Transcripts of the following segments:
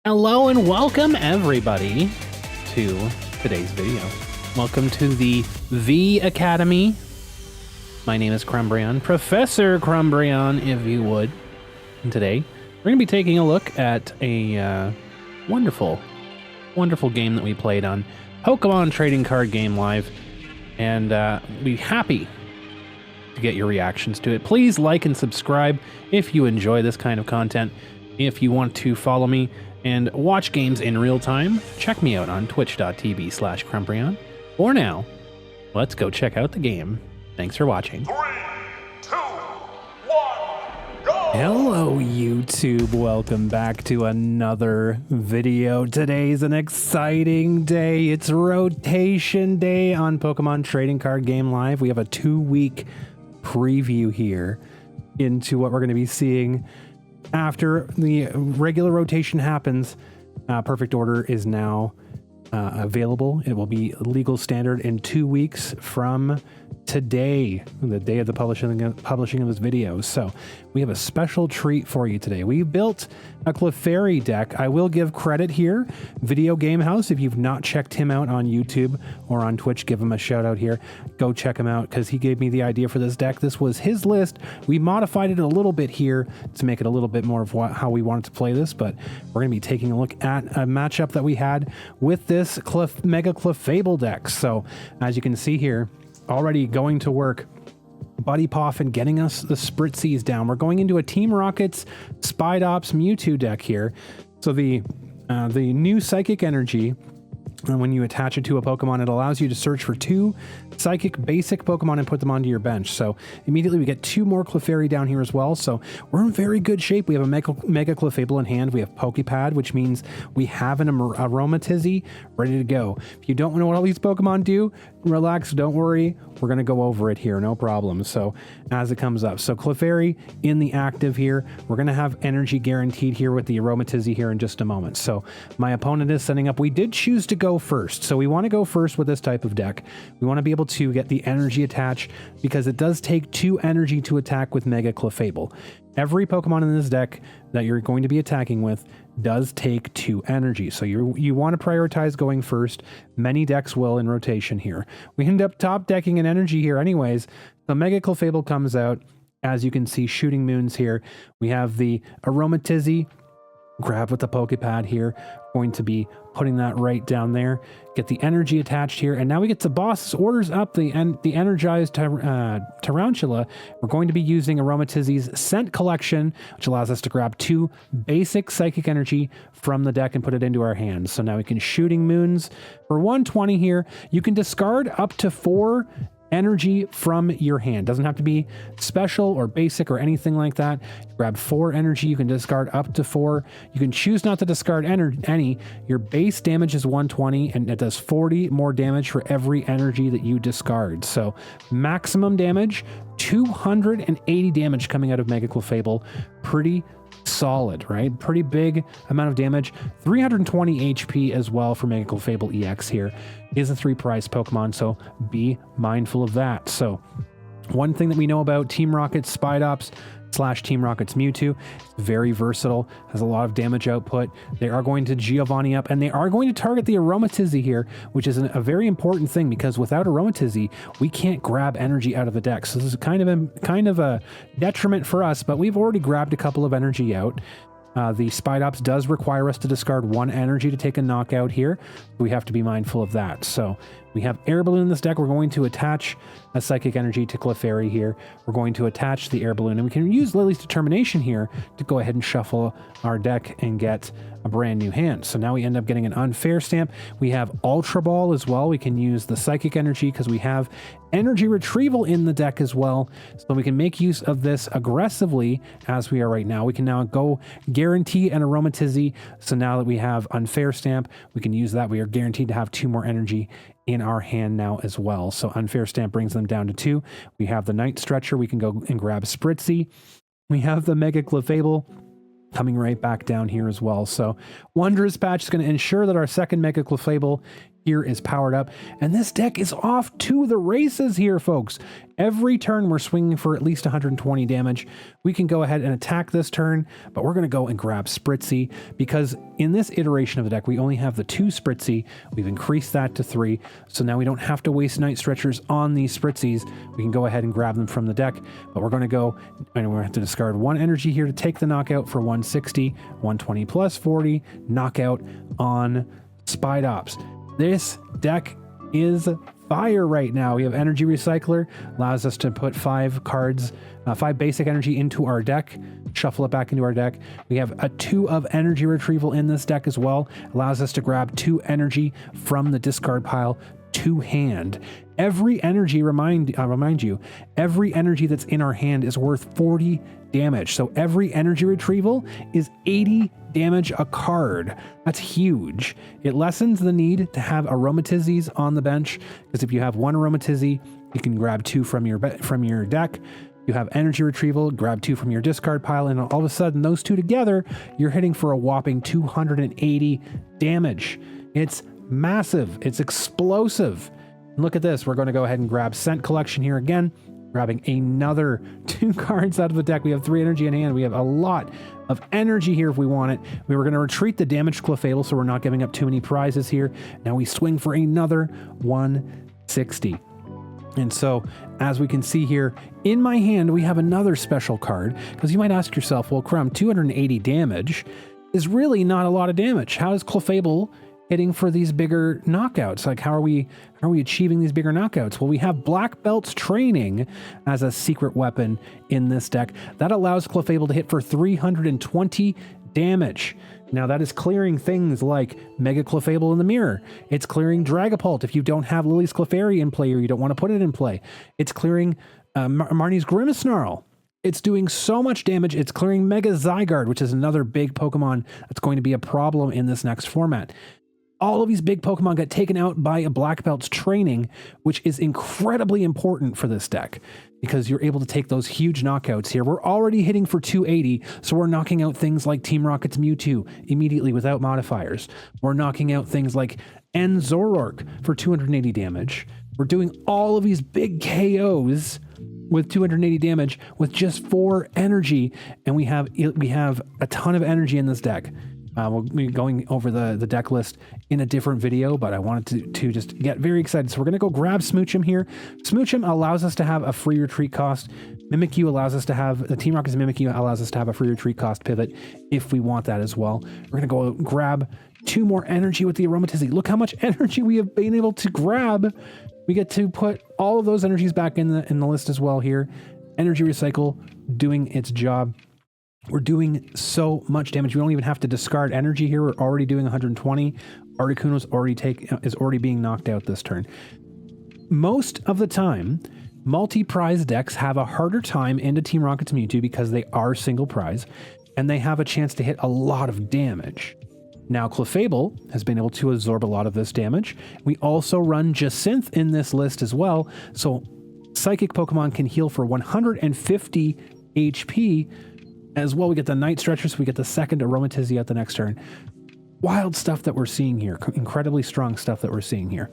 Hello and welcome everybody to today's video. Welcome to the Vee Academy. My name is Crumbrion, Professor Crumbrion, if you would. And today, we're going to be taking a look at a wonderful game that we played on Pokemon Trading Card Game Live. And be happy to get your reactions to it. Please like and subscribe if you enjoy this kind of content. If you want to follow me and watch games in real time, check me out on twitch.tv/Crumbrion. For now, let's go check out the game. Thanks for watching. 3, 2, 1, go! Hello, YouTube. Welcome back to another video. Today's an exciting day. It's rotation day on Pokemon Trading Card Game Live. We have a 2-week preview here into what we're going to be seeing after the regular rotation happens. Perfect Order is now available. It will be legal standard in 2 weeks from today, the day of the publishing of this video. So we have a special treat for you today. We built a Clefairy deck. I will give credit here. Video Game House, if you've not checked him out on YouTube or on Twitch, give him a shout out here. Go check him out because he gave me the idea for this deck. This was his list. We modified it a little bit here to make it a little bit more of how we wanted to play this, but we're going to be taking a look at a matchup that we had with this Mega Clefable deck. So as you can see here, already going to work, Buddy Poffin getting us the Spritzees down. We're going into a Team Rockets Spidops Mewtwo deck here. So the new Psychic Energy, when you attach it to a Pokemon, it allows you to search for 2 Psychic basic Pokemon and put them onto your bench. So immediately we get 2 more Clefairy down here as well. So we're in very good shape. We have a Mega Clefable in hand. We have Pokepad, which means we have an Aromatisse ready to go. If you don't know what all these Pokemon do, relax, don't worry. We're going to go over it here, no problem. So as it comes up. So Clefairy in the active here. We're going to have energy guaranteed here with the Aromatisse here in just a moment. So my opponent is setting up. We did choose to go first. So we want to go first with this type of deck. We want to be able to get the energy attached because it does take 2 energy to attack with Mega Clefable. Every Pokemon in this deck that you're going to be attacking with does take 2 energy. So you want to prioritize going first. Many decks will in rotation here. We end up top decking an energy here anyways. The Mega Clefable comes out. As you can see, shooting moons here. We have the Aromatisse. Grab with the Pokepad here. Going to be putting that right down there. Get the energy attached here. And now we get to boss's orders up the energized Tarantula. We're going to be using Aromatisse's Scent Collection, which allows us to grab 2 basic Psychic Energy from the deck and put it into our hands. So now we can shooting moons for 120 here. You can discard up to 4 energy from your hand. Doesn't have to be special or basic or anything like that. Grab 4 energy. You can discard up to 4. You can choose not to discard any. Your base damage is 120 and it does 40 more damage for every energy that you discard. So maximum damage, 280 damage coming out of Mega Clefable. Pretty solid, right? Pretty big amount of damage. 320 HP as well for Mega Clefable EX here. Is a 3-prize Pokemon, so be mindful of that. So one thing that we know about Team Rocket's Spidops / Team Rocket's Mewtwo, it's very versatile, has a lot of damage output. They are going to Giovanni up, and they are going to target the Aromatisse here, which is a very important thing because without Aromatisse, we can't grab energy out of the deck. So this is kind of a detriment for us, but we've already grabbed a couple of energy out. The Spidops does require us to discard 1 energy to take a knockout here. We have to be mindful of that. So we have Air Balloon in this deck. We're going to attach a Psychic Energy to Clefairy here. We're going to attach the Air Balloon, and we can use Lillie's Determination here to go ahead and shuffle our deck and get a brand new hand. So now we end up getting an Unfair Stamp. We have Ultra Ball as well. We can use the Psychic Energy because we have Energy Retrieval in the deck as well. So we can make use of this aggressively as we are right now. We can now go guarantee an Aromatisse. So now that we have Unfair Stamp, we can use that. We are guaranteed to have 2 more energy in our hand now as well. So Unfair Stamp brings them down to 2. We have the Night Stretcher. We can go and grab Spritzee. We have the Mega Clefable coming right back down here as well. So Wondrous Patch is going to ensure that our second Mega Clefable here is powered up, and this deck is off to the races here, folks. Every turn we're swinging for at least 120 damage. We can go ahead and attack this turn, but we're going to go and grab Spritzee, because in this iteration of the deck, we only have the 2 Spritzee. We've increased that to 3, so now we don't have to waste Night Stretchers on these Spritzees. We can go ahead and grab them from the deck, but we're going to go, and we're going to have to discard 1 energy here to take the knockout for 160, 120 plus 40, knockout on Spydops. This deck is fire right now. We have Energy Recycler, allows us to put 5 cards, 5 basic energy into our deck, shuffle it back into our deck. We have a 2 of Energy Retrieval in this deck as well, allows us to grab 2 energy from the discard pile to hand. Every energy, remind you, every energy that's in our hand is worth 40 damage. So every energy retrieval is 80 damage a card. That's huge. It lessens the need to have Aromatisses on the bench, because if you have 1 Aromatisse, you can grab 2 from your deck. You have energy retrieval, grab 2 from your discard pile, and all of a sudden, those 2 together, you're hitting for a whopping 280 damage. It's massive. It's explosive. And look at this. We're going to go ahead and grab Scent Collection here again, grabbing another 2 cards out of the deck. We have 3 energy in hand. We have a lot of energy here if we want it. We were going to retreat the damaged Clefable, so we're not giving up too many prizes here. Now we swing for another 160. And so, as we can see here, in my hand, we have another special card, because you might ask yourself, well, Crumb, 280 damage is really not a lot of damage. How is Clefable hitting for these bigger knockouts? Like, how are we achieving these bigger knockouts? Well, we have Black Belt's Training as a secret weapon in this deck that allows Clefable to hit for 320 damage. Now that is clearing things like Mega Clefable in the mirror. It's clearing Dragapult if you don't have Lillie's Clefairy in play or you don't want to put it in play. It's clearing Marnie's Grimmsnarl. It's doing so much damage. It's clearing Mega Zygarde, which is another big Pokemon that's going to be a problem in this next format. All of these big Pokemon got taken out by a Black Belt's Training, which is incredibly important for this deck, because you're able to take those huge knockouts here. We're already hitting for 280, so we're knocking out things like Team Rocket's Mewtwo immediately without modifiers. We're knocking out things like Zoroark for 280 damage. We're doing all of these big KOs with 280 damage with just 4 energy, and we have a ton of energy in this deck. We'll be going over the deck list in a different video, but I wanted to just get very excited. So we're going to go grab Smoochum here. Smoochum allows us to have a free retreat cost. Mimikyu allows us to have, the Team Rocket's Mimikyu allows us to have a free retreat cost pivot if we want that as well. We're going to go grab 2 more energy with the Aromatisse. Look how much energy we have been able to grab. We get to put all of those energies back in the list as well here. Energy Recycle doing its job. We're doing so much damage. We don't even have to discard energy here. We're already doing 120. Articuno's is already being knocked out this turn. Most of the time, multi-prize decks have a harder time into Team Rocket's Mewtwo because they are single prize, and they have a chance to hit a lot of damage. Now, Clefable has been able to absorb a lot of this damage. We also run Jacynth in this list as well, so Psychic Pokemon can heal for 150 HP. As well, we get the Night Stretcher, so we get the second Aromatisse at the next turn. Wild stuff that we're seeing here. Incredibly strong stuff that we're seeing here.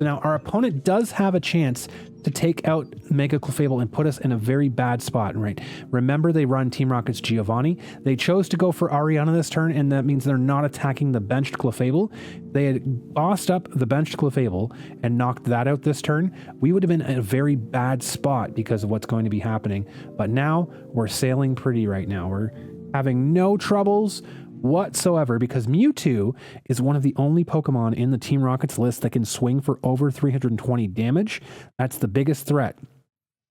Now, our opponent does have a chance to take out Mega Clefable and put us in a very bad spot, right? Remember, they run Team Rocket's Giovanni. They chose to go for Ariana this turn, and that means they're not attacking the benched Clefable. They had bossed up the benched Clefable and knocked that out this turn. We would have been in a very bad spot because of what's going to be happening. But now, we're sailing pretty right now. We're having no troubles whatsoever, because Mewtwo is one of the only Pokemon in the Team Rocket's list that can swing for over 320 damage. That's the biggest threat.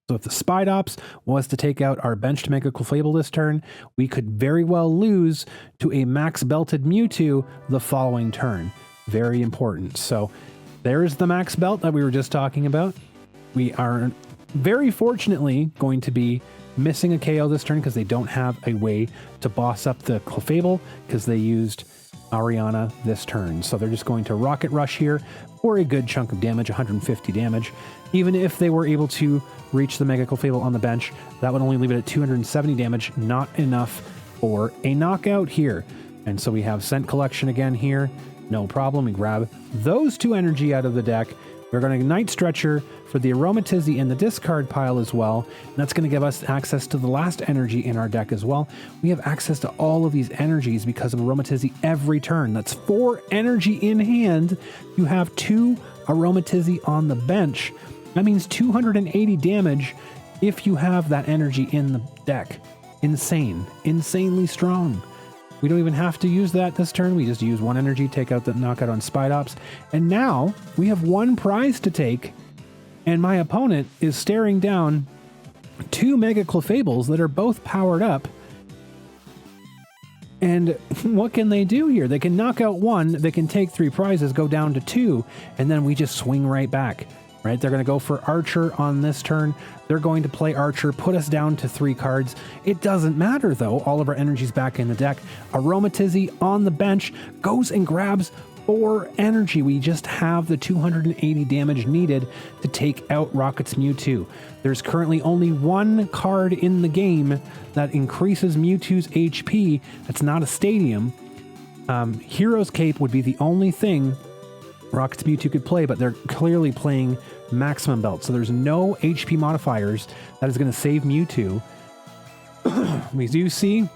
So if the Spydops was to take out our benched Mega Clefable this turn, we could very well lose to a max belted Mewtwo the following turn. Very important. So there's the max belt that we were just talking about. We are very fortunately going to be missing a KO this turn because they don't have a way to boss up the Clefable because they used Ariana this turn. So they're just going to Rocket Rush here for a good chunk of damage, 150 damage. Even if they were able to reach the Mega Clefable on the bench, that would only leave it at 270 damage, not enough for a knockout here. And so we have Scent Collection again here. No problem. We grab those 2 energy out of the deck. We're going to Night Stretcher for the Aromatisse in the discard pile as well. And that's going to give us access to the last energy in our deck as well. We have access to all of these energies because of Aromatisse every turn. That's 4 energy in hand. You have 2 Aromatisse on the bench. That means 280 damage if you have that energy in the deck. Insane. Insanely strong. We don't even have to use that this turn. We just use 1 energy, take out the knockout on Mew-dops. And now we have 1 prize to take. And my opponent is staring down 2 Mega Clefables that are both powered up. And what can they do here? They can knock out 1, they can take 3 prizes, go down to 2, and then we just swing right back. Right? They're going to go for Archer on this turn. They're going to play Archer, put us down to 3 cards. It doesn't matter, though. All of our energy's back in the deck. Aromatisse on the bench goes and grabs 4 energy. We just have the 280 damage needed to take out Rocket's Mewtwo. There's currently only 1 card in the game that increases Mewtwo's HP. That's not a stadium. Hero's Cape would be the only thing Rocket's Mewtwo could play, but they're clearly playing Maximum Belt, so there's no HP modifiers that is going to save Mewtwo. We do see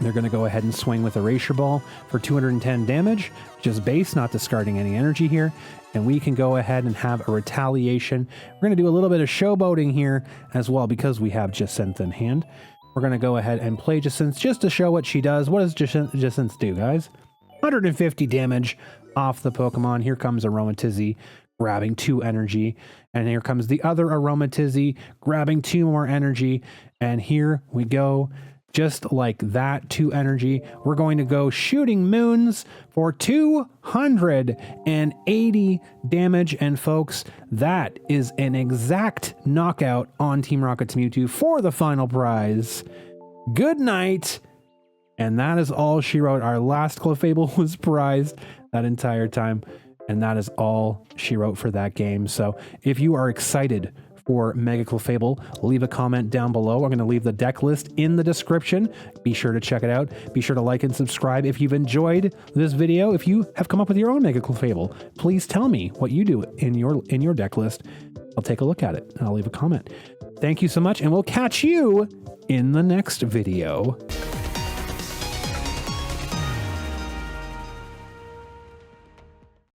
they're going to go ahead and swing with Erasure Ball for 210 damage, just base, not discarding any energy here, and we can go ahead and have a retaliation. We're going to do a little bit of showboating here as well because we have Jacintha in hand. We're going to go ahead and play Jacintha just to show what she does. What does Jacintha do, guys? 150 damage off the Pokemon. Here comes Aromatisse grabbing 2 energy, and here comes the other Aromatisse grabbing 2 more energy, and here we go, just like that, 2 energy. We're going to go Shooting Moons for 280 damage, and folks, that is an exact knockout on Team Rocket's Mewtwo for the final prize. Good night. And that is all she wrote. Our last Clefable was prized that entire time, and that is all she wrote for that game. So if you are excited for Mega Clefable, leave a comment down below. I'm going to leave the deck list in the description. Be sure to check it out. Be sure to like and subscribe if you've enjoyed this video. If you have come up with your own Mega Clefable, please tell me what you do in your deck list. I'll take a look at it and I'll leave a comment. Thank you so much, and we'll catch you in the next video.